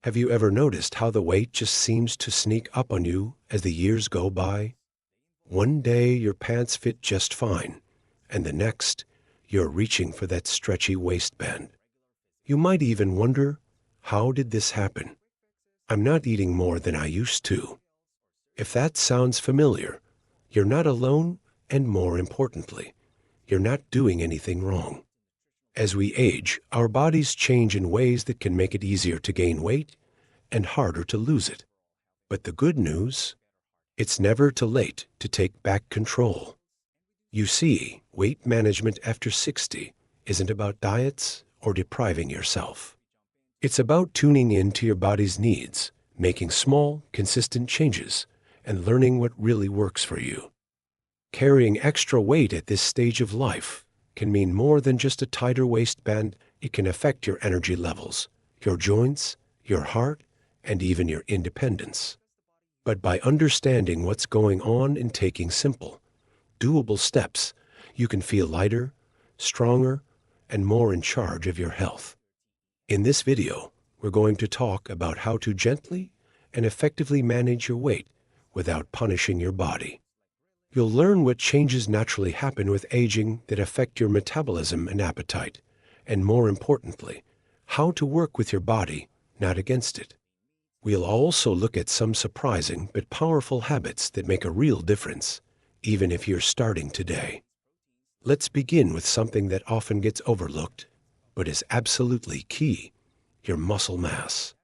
Have you ever noticed how the weight just seems to sneak up on you as the years go by? One day your pants fit just fine, and the next you're reaching for that stretchy waistband. You might even wonder, how did this happen? I'm not eating more than I used to. If that sounds familiar, you're not alone, and more importantly, you're not doing anything wrong. As we age, our bodies change in ways that can make it easier to gain weight and harder to lose it. But the good news, it's never too late to take back control. You see, weight management after 60 isn't about diets or depriving yourself. It's about tuning in to your body's needs, making small, consistent changes, and learning what really works for you. Carrying extra weight at this stage of life can mean more than just a tighter waistband. It can affect your energy levels, your joints, your heart, and even your independence. But by understanding what's going on and taking simple, doable steps, you can feel lighter, stronger, and more in charge of your health. In this video, we're going to talk about how to gently and effectively manage your weight without punishing your body. You'll learn what changes naturally happen with aging that affect your metabolism and appetite, and more importantly, how to work with your body, not against it. We'll also look at some surprising but powerful habits that make a real difference, even if you're starting today. Let's begin with something that often gets overlooked, but is absolutely key: your muscle mass.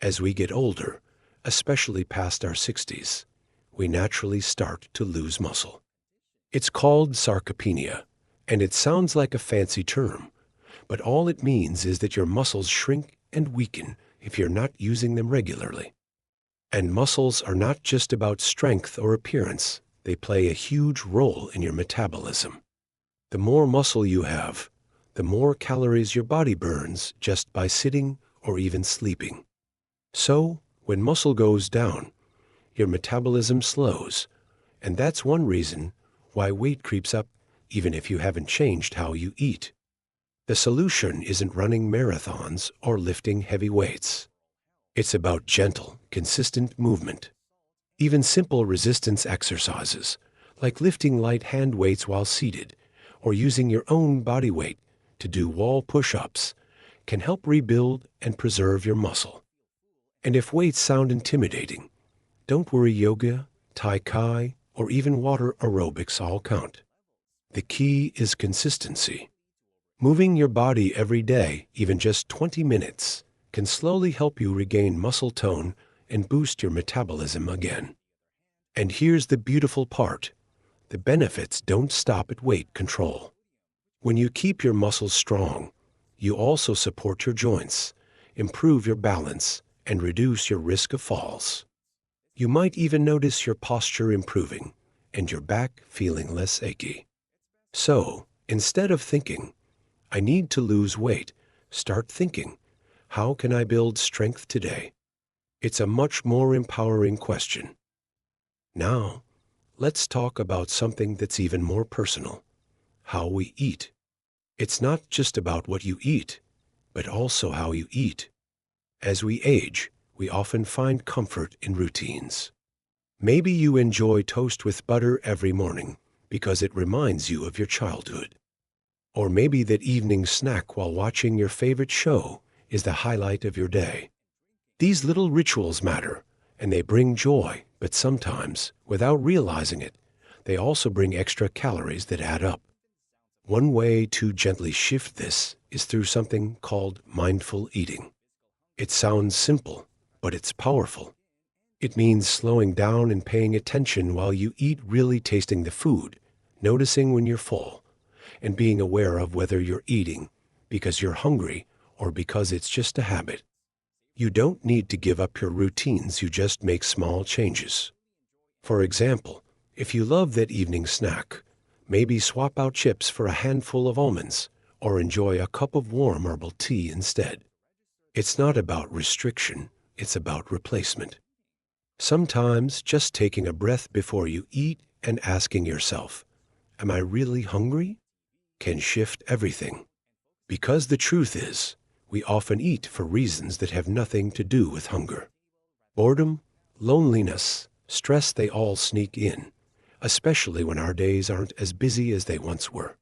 As we get older, especially past our 60s, we naturally start to lose muscle. It's called sarcopenia, and it sounds like a fancy term, but all it means is that your muscles shrink and weaken if you're not using them regularly. And muscles are not just about strength or appearance. They play a huge role in your metabolism. The more muscle you have, the more calories your body burns just by sitting or even sleeping. So, when muscle goes down, your metabolism slows, and that's one reason why weight creeps up even if you haven't changed how you eat. The solution isn't running marathons or lifting heavy weights. It's about gentle, consistent movement. Even simple resistance exercises, like lifting light hand weights while seated, or using your own body weight to do wall push-ups, can help rebuild and preserve your muscle. And if weights sound intimidating, don't worry. Yoga, Tai Chi, or even water aerobics all count. The key is consistency. Moving your body every day, even just 20 minutes, can slowly help you regain muscle tone and boost your metabolism again. And here's the beautiful part: the benefits don't stop at weight control. When you keep your muscles strong, you also support your joints, improve your balance, and reduce your risk of falls. You might even notice your posture improving and your back feeling less achy. So, instead of thinking, "I need to lose weight," start thinking, "How can I build strength today?" It's a much more empowering question. Now, let's talk about something that's even more personal: how we eat. It's not just about what you eat, but also how you eat. As we age, we often find comfort in routines. Maybe you enjoy toast with butter every morning because it reminds you of your childhood. Or maybe that evening snack while watching your favorite show is the highlight of your day. These little rituals matter, and they bring joy, but sometimes, without realizing it, they also bring extra calories that add up. One way to gently shift this is through something called mindful eating. It sounds simple, but it's powerful. It means slowing down and paying attention while you eat, really tasting the food, noticing when you're full, and being aware of whether you're eating because you're hungry or because it's just a habit. You don't need to give up your routines, you just make small changes. For example, if you love that evening snack, maybe swap out chips for a handful of almonds, or enjoy a cup of warm herbal tea instead. It's not about restriction, it's about replacement. Sometimes just taking a breath before you eat and asking yourself, "Am I really hungry?" can shift everything. Because the truth is, We often eat for reasons that have nothing to do with hunger. Boredom, loneliness, stress, they all sneak in, especially when our days aren't as busy as they once were.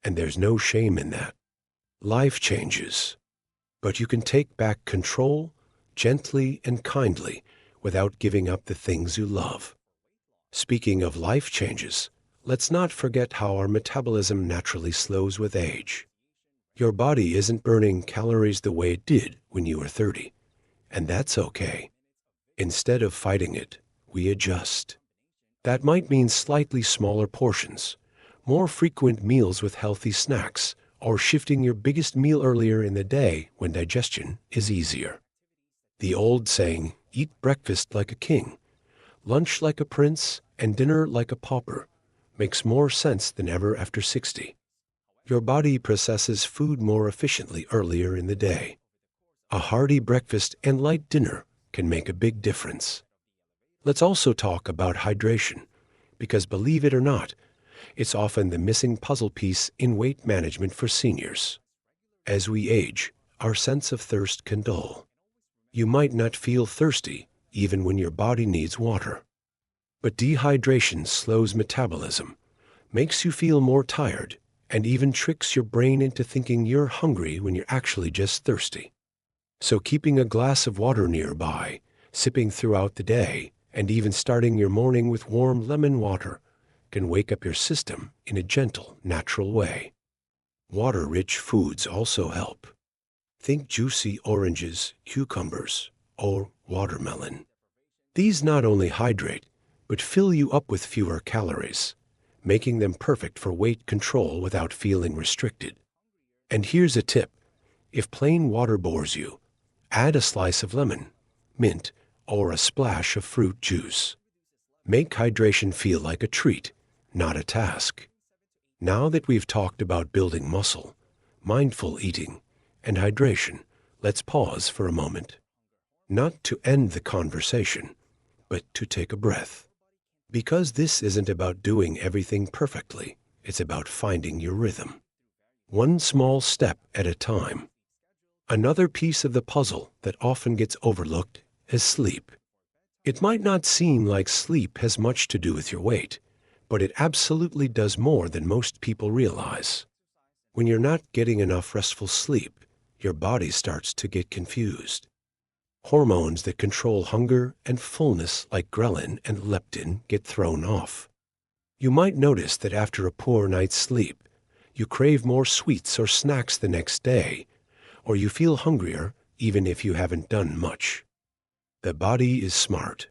And there's no shame in that. Life changes, but you can take back control gently and kindly without giving up the things you love. Speaking of life changes, let's not forget how our metabolism naturally slows with age. Your body isn't burning calories the way it did when you were 30, and that's okay. Instead of fighting it, we adjust. That might mean slightly smaller portions, more frequent meals with healthy snacks, or shifting your biggest meal earlier in the day when digestion is easier. The old saying, eat breakfast like a king, lunch like a prince, and dinner like a pauper, makes more sense than ever after 60. Your body processes food more efficiently earlier in the day. A hearty breakfast and light dinner can make a big difference. Let's also talk about hydration, because believe it or not, it's often the missing puzzle piece in weight management for seniors. As we age, our sense of thirst can dull. You might not feel thirsty even when your body needs water. But dehydration slows metabolism, makes you feel more tired, and even tricks your brain into thinking you're hungry when you're actually just thirsty. So keeping a glass of water nearby, sipping throughout the day, and even starting your morning with warm lemon water can wake up your system in a gentle, natural way. Water-rich foods also help. Think juicy oranges, cucumbers, or watermelon. These not only hydrate, but fill you up with fewer calories, making them perfect for weight control without feeling restricted. And here's a tip. If plain water bores you, add a slice of lemon, mint, or a splash of fruit juice. Make hydration feel like a treat, not a task. Now that we've talked about building muscle, mindful eating, and hydration, let's pause for a moment. Not to end the conversation, but to take a breath. Because this isn't about doing everything perfectly, it's about finding your rhythm. One small step at a time. Another piece of the puzzle that often gets overlooked is sleep. It might not seem like sleep has much to do with your weight, but it absolutely does more than most people realize. When you're not getting enough restful sleep, your body starts to get confused. Hormones that control hunger and fullness like ghrelin and leptin get thrown off. You might notice that after a poor night's sleep, you crave more sweets or snacks the next day, or you feel hungrier even if you haven't done much. The body is smart.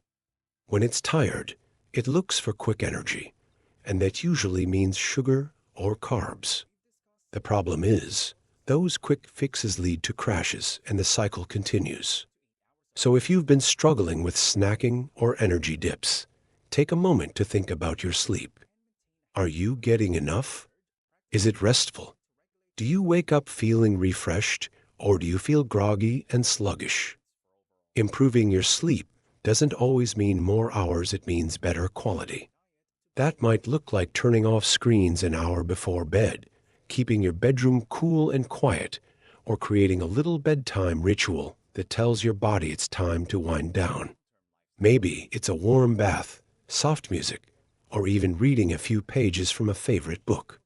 When it's tired, it looks for quick energy, and that usually means sugar or carbs. The problem is, those quick fixes lead to crashes and the cycle continues. So if you've been struggling with snacking or energy dips, take a moment to think about your sleep. Are you getting enough? Is it restful? Do you wake up feeling refreshed, or do you feel groggy and sluggish? Improving your sleep doesn't always mean more hours, it means better quality. That might look like turning off screens an hour before bed, keeping your bedroom cool and quiet, or creating a little bedtime ritual that tells your body it's time to wind down. Maybe it's a warm bath, soft music, or even reading a few pages from a favorite book.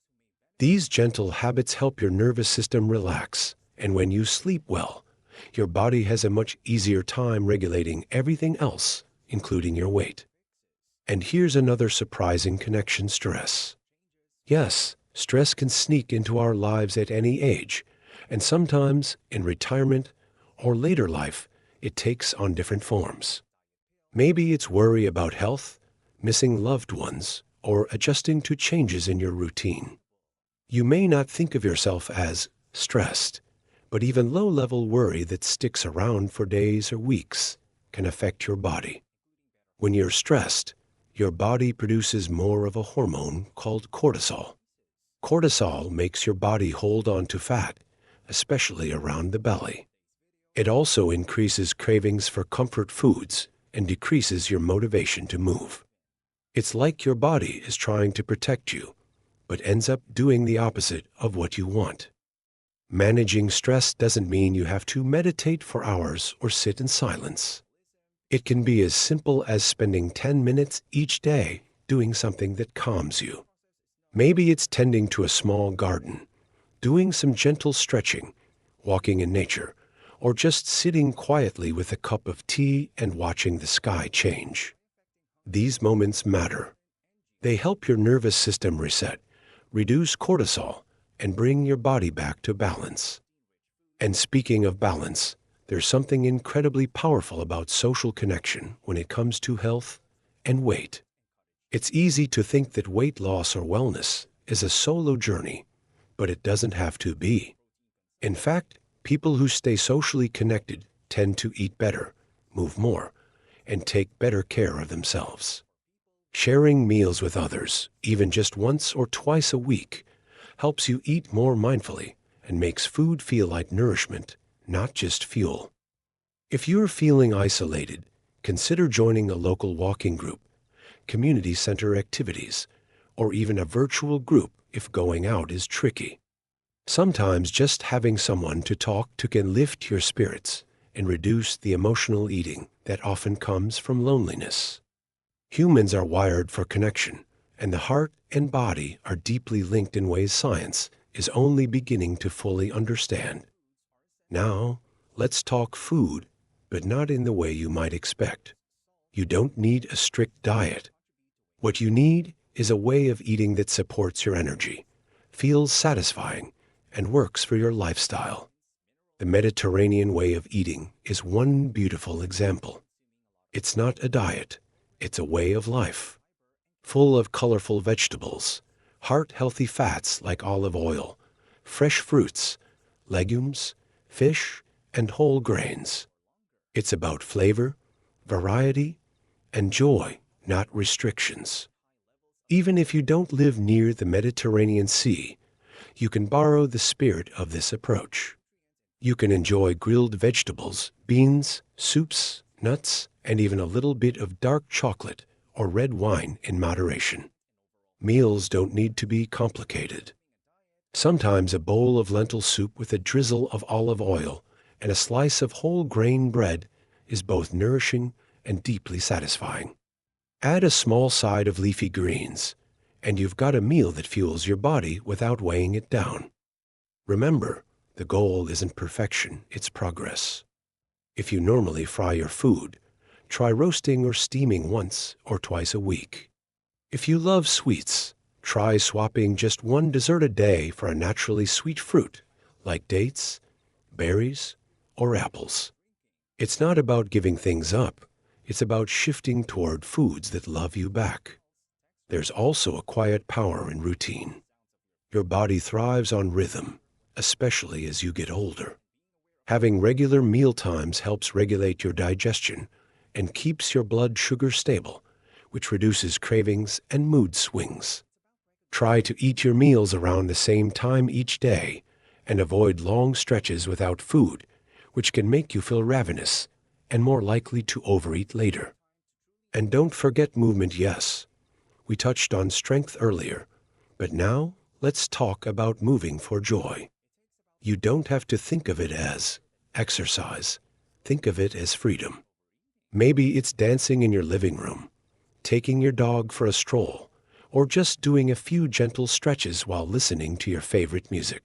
These gentle habits help your nervous system relax, and when you sleep well, your body has a much easier time regulating everything else, including your weight. And here's another surprising connection: stress. Yes, stress can sneak into our lives at any age, and sometimes in retirement or later life, it takes on different forms. Maybe it's worry about health, missing loved ones, or adjusting to changes in your routine. You may not think of yourself as stressed, but even low-level worry that sticks around for days or weeks can affect your body. When you're stressed, your body produces more of a hormone called cortisol. Cortisol makes your body hold on to fat, especially around the belly. It also increases cravings for comfort foods and decreases your motivation to move. It's like your body is trying to protect you, but ends up doing the opposite of what you want. Managing stress doesn't mean you have to meditate for hours or sit in silence. It can be as simple as spending 10 minutes each day doing something that calms you. Maybe it's tending to a small garden, doing some gentle stretching, walking in nature, or just sitting quietly with a cup of tea and watching the sky change. These moments matter. They help your nervous system reset, reduce cortisol, and bring your body back to balance. And speaking of balance, there's something incredibly powerful about social connection when it comes to health and weight. It's easy to think that weight loss or wellness is a solo journey, but it doesn't have to be. In fact, people who stay socially connected tend to eat better, move more, and take better care of themselves. Sharing meals with others, even just once or twice a week, helps you eat more mindfully and makes food feel like nourishment, not just fuel. If you're feeling isolated, consider joining a local walking group, community center activities, or even a virtual group if going out is tricky. Sometimes just having someone to talk to can lift your spirits and reduce the emotional eating that often comes from loneliness. Humans are wired for connection, and the heart and body are deeply linked in ways science is only beginning to fully understand. Now, let's talk food, but not in the way you might expect. You don't need a strict diet. What you need is a way of eating that supports your energy, feels satisfying, and works for your lifestyle. The Mediterranean way of eating is one beautiful example. It's not a diet, it's a way of life. Full of colorful vegetables, heart-healthy fats like olive oil, fresh fruits, legumes, fish, and whole grains. It's about flavor, variety, and joy, not restrictions. Even if you don't live near the Mediterranean Sea, you can borrow the spirit of this approach. You can enjoy grilled vegetables, beans, soups, nuts, and even a little bit of dark chocolate or red wine in moderation. Meals don't need to be complicated. Sometimes a bowl of lentil soup with a drizzle of olive oil and a slice of whole grain bread is both nourishing and deeply satisfying. Add a small side of leafy greens, and you've got a meal that fuels your body without weighing it down. Remember, the goal isn't perfection, it's progress. If you normally fry your food, try roasting or steaming once or twice a week. If you love sweets, try swapping just one dessert a day for a naturally sweet fruit, like dates, berries, or apples. It's not about giving things up. It's about shifting toward foods that love you back. There's also a quiet power in routine. Your body thrives on rhythm, especially as you get older. Having regular meal times helps regulate your digestion and keeps your blood sugar stable, which reduces cravings and mood swings. Try to eat your meals around the same time each day and avoid long stretches without food, which can make you feel ravenous and more likely to overeat later. And don't forget movement, yes. We touched on strength earlier, but now let's talk about moving for joy. You don't have to think of it as exercise. Think of it as freedom. Maybe it's dancing in your living room, taking your dog for a stroll, or just doing a few gentle stretches while listening to your favorite music.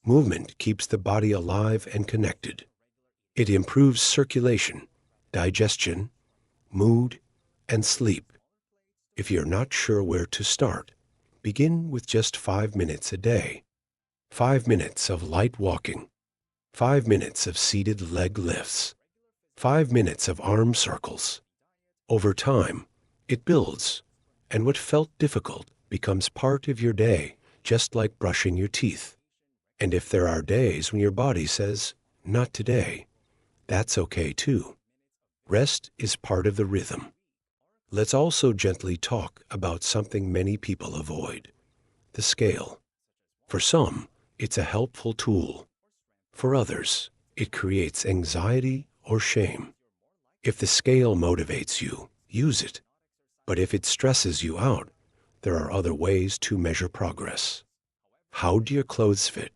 Movement keeps the body alive and connected. It improves circulation, digestion, mood, and sleep. If you're not sure where to start, begin with just 5 minutes a day. 5 minutes of light walking, 5 minutes of seated leg lifts, 5 minutes of arm circles. Over time, it builds, and what felt difficult becomes part of your day, just like brushing your teeth. And if there are days when your body says, "Not today," that's okay too. Rest is part of the rhythm. Let's also gently talk about something many people avoid: the scale. For some, it's a helpful tool. For others, it creates anxiety or shame. If the scale motivates you, use it. But if it stresses you out, there are other ways to measure progress. How do your clothes fit?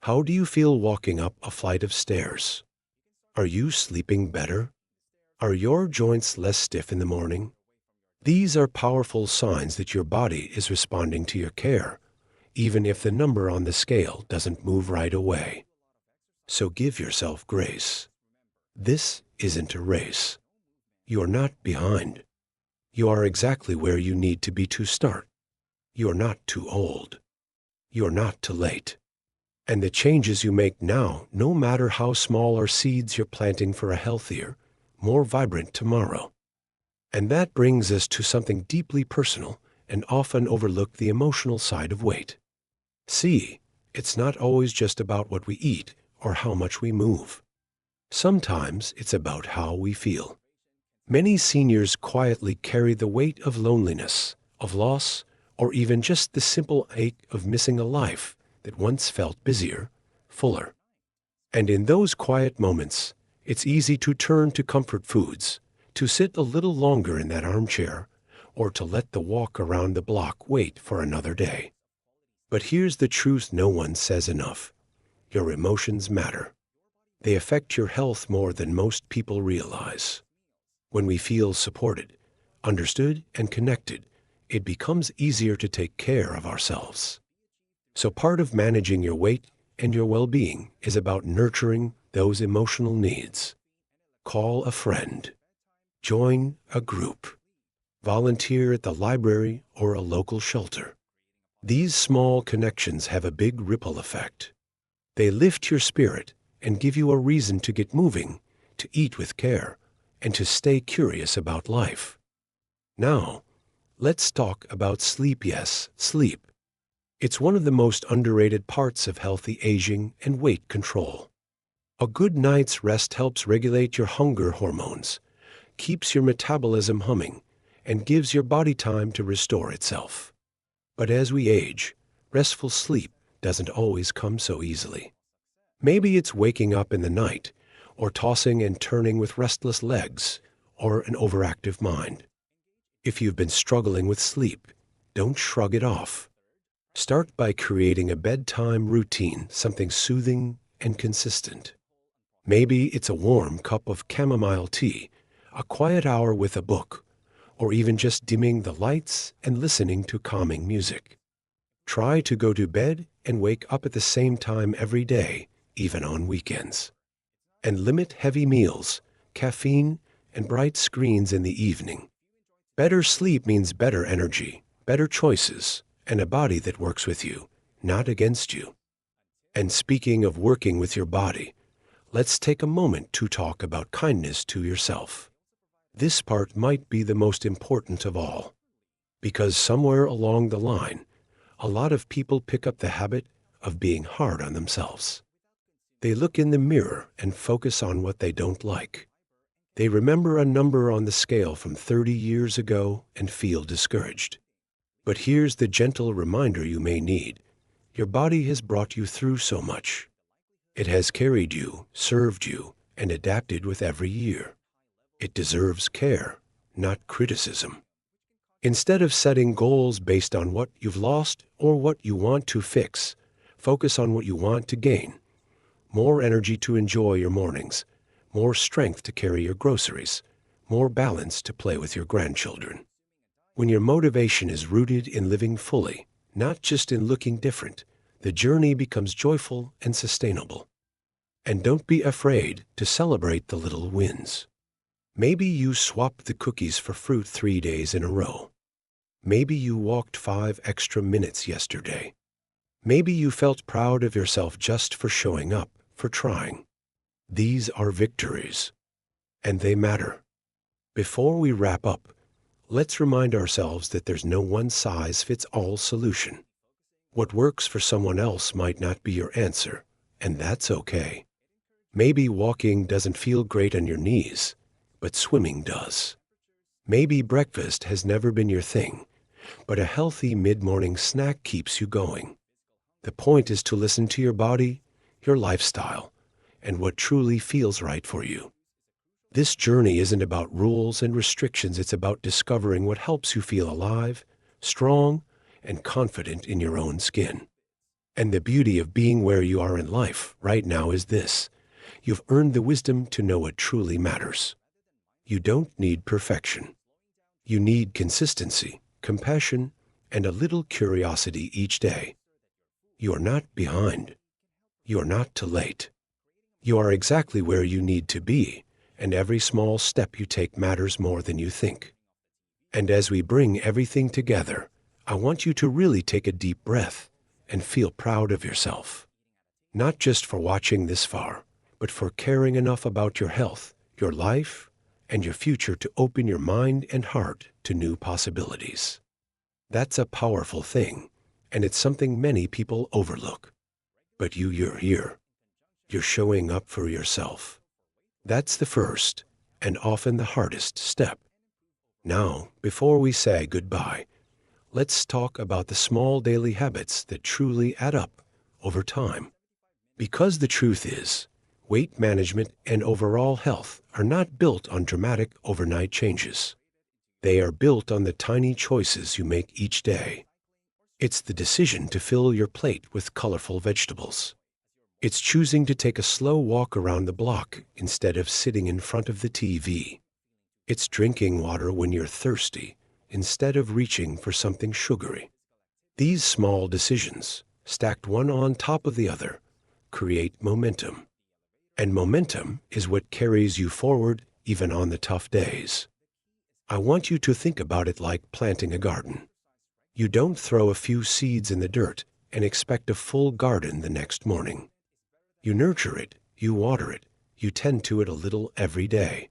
How do you feel walking up a flight of stairs? Are you sleeping better? Are your joints less stiff in the morning? These are powerful signs that your body is responding to your care, even if the number on the scale doesn't move right away. So give yourself grace. This isn't a race. You're not behind. You are exactly where you need to be to start. You're not too old. You're not too late. And the changes you make now, no matter how small, are seeds you're planting for a healthier, more vibrant tomorrow. And that brings us to something deeply personal and often overlooked: the emotional side of weight. See, it's not always just about what we eat or how much we move. Sometimes it's about how we feel. Many seniors quietly carry the weight of loneliness, of loss, or even just the simple ache of missing a life that once felt busier, fuller. And in those quiet moments, it's easy to turn to comfort foods, to sit a little longer in that armchair, or to let the walk around the block wait for another day. But here's the truth no one says enough. Your emotions matter. They affect your health more than most people realize. When we feel supported, understood, and connected, it becomes easier to take care of ourselves. So part of managing your weight and your well-being is about nurturing those emotional needs. Call a friend. Join a group. Volunteer at the library or a local shelter. These small connections have a big ripple effect. They lift your spirit and give you a reason to get moving, to eat with care, and to stay curious about life. Now, let's talk about sleep. Yes, sleep. It's one of the most underrated parts of healthy aging and weight control. A good night's rest helps regulate your hunger hormones, keeps your metabolism humming, and gives your body time to restore itself. But as we age, restful sleep doesn't always come so easily. Maybe it's waking up in the night, or tossing and turning with restless legs, or an overactive mind. If you've been struggling with sleep, don't shrug it off. Start by creating a bedtime routine, something soothing and consistent. Maybe it's a warm cup of chamomile tea, a quiet hour with a book, or even just dimming the lights and listening to calming music. Try to go to bed and wake up at the same time every day, even on weekends. And limit heavy meals, caffeine, and bright screens in the evening. Better sleep means better energy, better choices, and a body that works with you, not against you. And speaking of working with your body, let's take a moment to talk about kindness to yourself. This part might be the most important of all, because somewhere along the line, a lot of people pick up the habit of being hard on themselves. They look in the mirror and focus on what they don't like. They remember a number on the scale from 30 years ago and feel discouraged. But here's the gentle reminder you may need. Your body has brought you through so much. It has carried you, served you, and adapted with every year. It deserves care, not criticism. Instead of setting goals based on what you've lost or what you want to fix, focus on what you want to gain. More energy to enjoy your mornings, more strength to carry your groceries, more balance to play with your grandchildren. When your motivation is rooted in living fully, not just in looking different, the journey becomes joyful and sustainable. And don't be afraid to celebrate the little wins. Maybe you swapped the cookies for fruit 3 days in a row. Maybe you walked 5 extra minutes yesterday. Maybe you felt proud of yourself just for showing up, for trying. These are victories, and they matter. Before we wrap up, let's remind ourselves that there's no one-size-fits-all solution. What works for someone else might not be your answer, and that's okay. Maybe walking doesn't feel great on your knees, but swimming does. Maybe breakfast has never been your thing, but a healthy mid-morning snack keeps you going. The point is to listen to your body, your lifestyle, and what truly feels right for you. This journey isn't about rules and restrictions. It's about discovering what helps you feel alive, strong, and confident in your own skin. And the beauty of being where you are in life right now is this. You've earned the wisdom to know what truly matters. You don't need perfection. You need consistency, compassion, and a little curiosity each day. You are not behind. You are not too late. You are exactly where you need to be, and every small step you take matters more than you think. And as we bring everything together, I want you to really take a deep breath and feel proud of yourself. Not just for watching this far, but for caring enough about your health, your life, and your future to open your mind and heart to new possibilities. That's a powerful thing, and it's something many people overlook. But you're here. You're showing up for yourself. That's the first, and often the hardest step. Now, before we say goodbye, let's talk about the small daily habits that truly add up over time. Because the truth is, weight management and overall health are not built on dramatic overnight changes. They are built on the tiny choices you make each day. It's the decision to fill your plate with colorful vegetables. It's choosing to take a slow walk around the block instead of sitting in front of the TV. It's drinking water when you're thirsty instead of reaching for something sugary. These small decisions, stacked one on top of the other, create momentum. And momentum is what carries you forward even on the tough days. I want you to think about it like planting a garden. You don't throw a few seeds in the dirt and expect a full garden the next morning. You nurture it, you water it, you tend to it a little every day.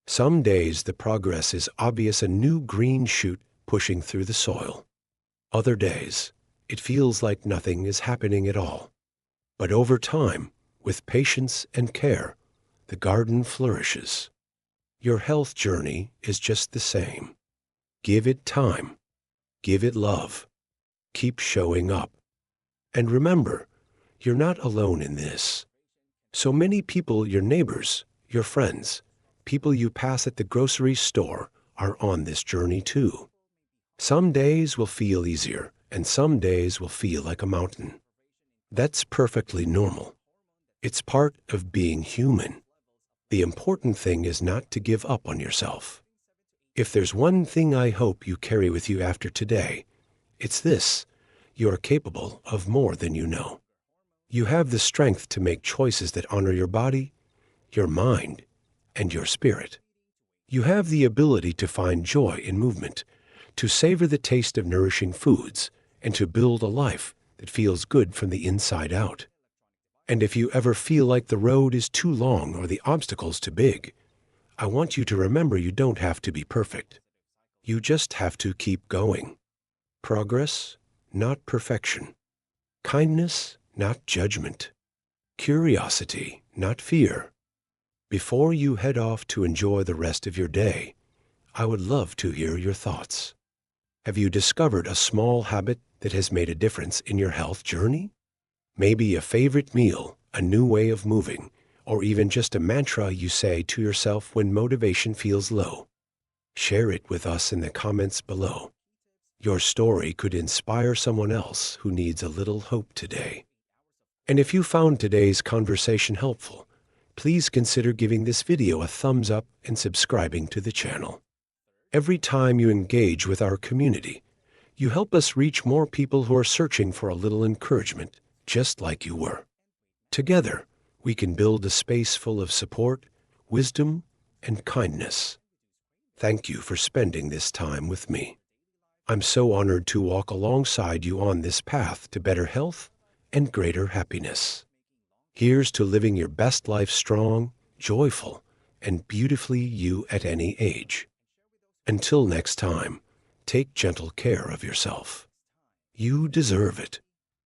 Some days the progress is obvious, a new green shoot pushing through the soil. Other days, it feels like nothing is happening at all. But over time, with patience and care, the garden flourishes. Your health journey is just the same. Give it time. Give it love. Keep showing up. And remember, you're not alone in this. So many people, your neighbors, your friends, people you pass at the grocery store, are on this journey too. Some days will feel easier, and some days will feel like a mountain. That's perfectly normal. It's part of being human. The important thing is not to give up on yourself. If there's one thing I hope you carry with you after today, it's this: you are capable of more than you know. You have the strength to make choices that honor your body, your mind, and your spirit. You have the ability to find joy in movement, to savor the taste of nourishing foods, and to build a life that feels good from the inside out. And if you ever feel like the road is too long or the obstacles too big, I want you to remember you don't have to be perfect. You just have to keep going. Progress, not perfection. Kindness, not judgment. Curiosity, not fear. Before you head off to enjoy the rest of your day, I would love to hear your thoughts. Have you discovered a small habit that has made a difference in your health journey? Maybe a favorite meal, a new way of moving, or even just a mantra you say to yourself when motivation feels low. Share it with us in the comments below. Your story could inspire someone else who needs a little hope today. And if you found today's conversation helpful, please consider giving this video a thumbs up and subscribing to the channel. Every time you engage with our community, you help us reach more people who are searching for a little encouragement, just like you were. Together, we can build a space full of support, wisdom, and kindness. Thank you for spending this time with me. I'm so honored to walk alongside you on this path to better health and greater happiness. Here's to living your best life strong, joyful, and beautifully you at any age. Until next time, take gentle care of yourself. You deserve it.